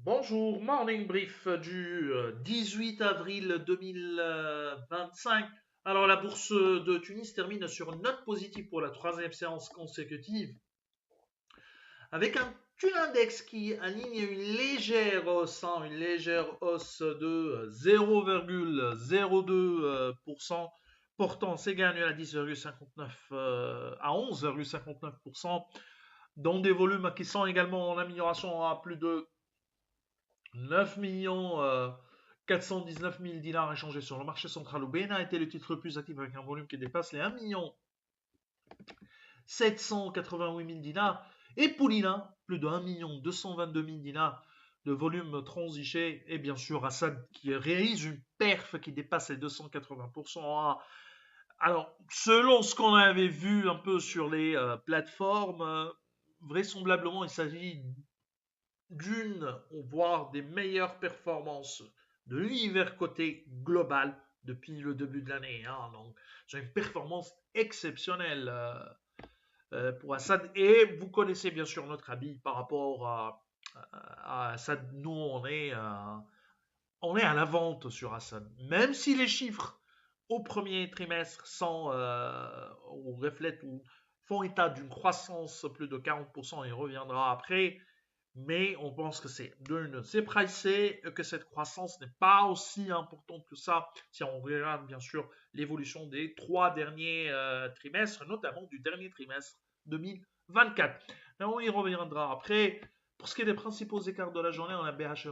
Bonjour, morning brief du 18 avril 2025. Alors la bourse de Tunis termine sur une note positive pour la troisième séance consécutive, avec un index qui aligne une légère hausse, une légère hausse de 0,02%, portant ses gains annuels à 10,59 à 11,59%, dans des volumes qui sont également en amélioration à plus de 9 millions 419 000 dinars échangés sur le marché central. Oubena a été le titre le plus actif avec un volume qui dépasse les 1 million 788 000 dinars. Et Poulina, plus de 1 million 222 000 dinars de volume transigé. Et bien sûr, Assad qui réalise une perf qui dépasse les 280%. Alors, selon ce qu'on avait vu un peu sur les plateformes, vraisemblablement, il s'agit d'une, voire des meilleures performances de l'univers côté global depuis le début de l'année. Donc, c'est une performance exceptionnelle pour Assad. Et vous connaissez bien sûr notre avis par rapport à Assad. Nous, on est à la vente sur Assad. Même si les chiffres au premier trimestre ou reflètent ou font état d'une croissance plus de 40%, il reviendra après. Mais on pense que c'est pricé, que cette croissance n'est pas aussi importante que ça si on regarde bien sûr l'évolution des 3 derniers trimestres, notamment du dernier trimestre 2024. Mais on y reviendra après. Pour ce qui est des principaux écarts de la journée, on a BH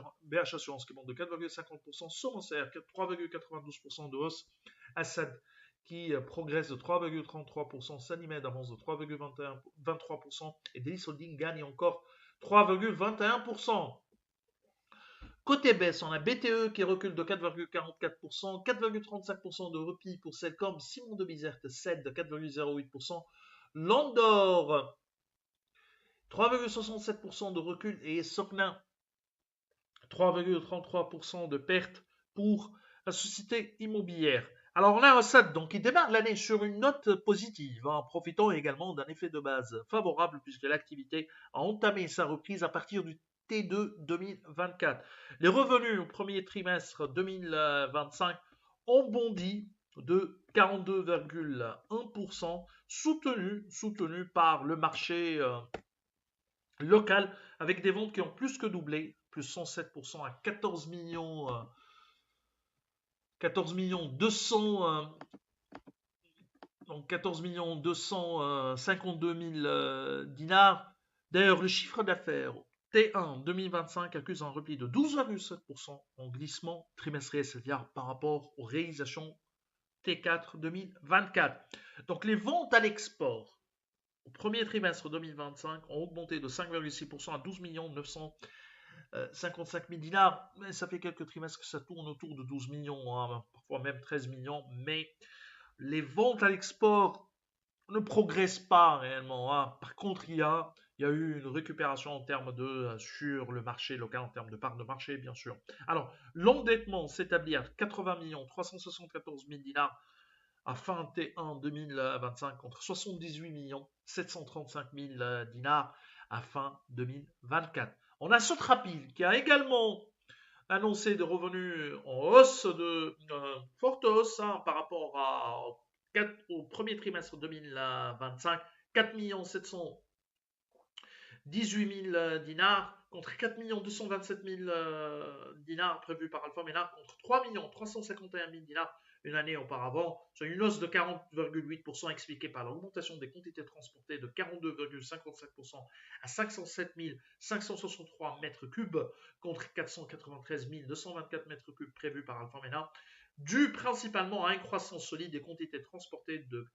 Assurance qui monte de 4,50%, Sorencer 3,92% de hausse, Assad qui progresse de 3,33%, Sanimed avance de 3,23% et Delis Holding gagne encore 3,21%. Côté baisse, on a BTE qui recule de 4,44%, 4,35% de repli pour Cellcom, Simon de Bizerte cède de 4,08%, Landor 3,67% de recul et Socnin 3,33% de perte pour la société immobilière. Alors on a un SAT donc, qui démarre l'année sur une note positive, profitant également d'un effet de base favorable puisque l'activité a entamé sa reprise à partir du T2 2024. Les revenus au premier trimestre 2025 ont bondi de 42,1%, soutenu par le marché local, avec des ventes qui ont plus que doublé, plus 107% à 14 millions 200 donc 14 millions 252 000 dinars. D'ailleurs, le chiffre d'affaires T1 2025 accuse un repli de 12,7% en glissement trimestriel, c'est-à-dire par rapport aux réalisations T4 2024. Donc les ventes à l'export au premier trimestre 2025 ont augmenté de 5,6% à 12 955 000 dinars. Mais ça fait quelques trimestres que ça tourne autour de 12 millions, parfois même 13 millions. Mais les ventes à l'export ne progressent pas réellement. Par contre, il y a eu une récupération en termes sur le marché local, en termes de part de marché, bien sûr. Alors, l'endettement s'établit à 80 374 000 dinars à fin T1 2025 contre 78 735 000 dinars à fin 2024. On a Sotrapil qui a également annoncé des revenus en hausse forte hausse par rapport au premier trimestre 2025, 4 718 000 dinars contre 4 227 000 dinars prévus par Alpha Ménard contre 3 351 000 dinars une année auparavant. C'est une hausse de 40,8% expliquée par l'augmentation des quantités transportées de 42,55% à 507 563 mètres cubes contre 493 224 mètres cubes prévus par Alpha Ménard, dû principalement à une croissance solide des quantités transportées de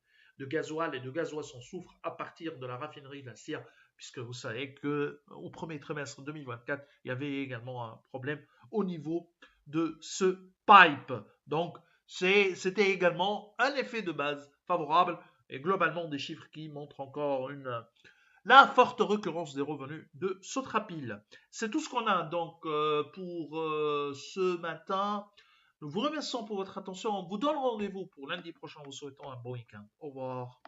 gasoil et de gasoil sans soufre à partir de la raffinerie de la Cire, puisque vous savez qu'au premier trimestre 2024, il y avait également un problème au niveau de ce pipe. Donc, c'était également un effet de base favorable et globalement des chiffres qui montrent encore la forte récurrence des revenus de Sotrapil. C'est tout ce qu'on a donc pour ce matin. Nous vous remercions pour votre attention. On vous donne rendez-vous pour lundi prochain en vous souhaitant un bon week-end. Au revoir.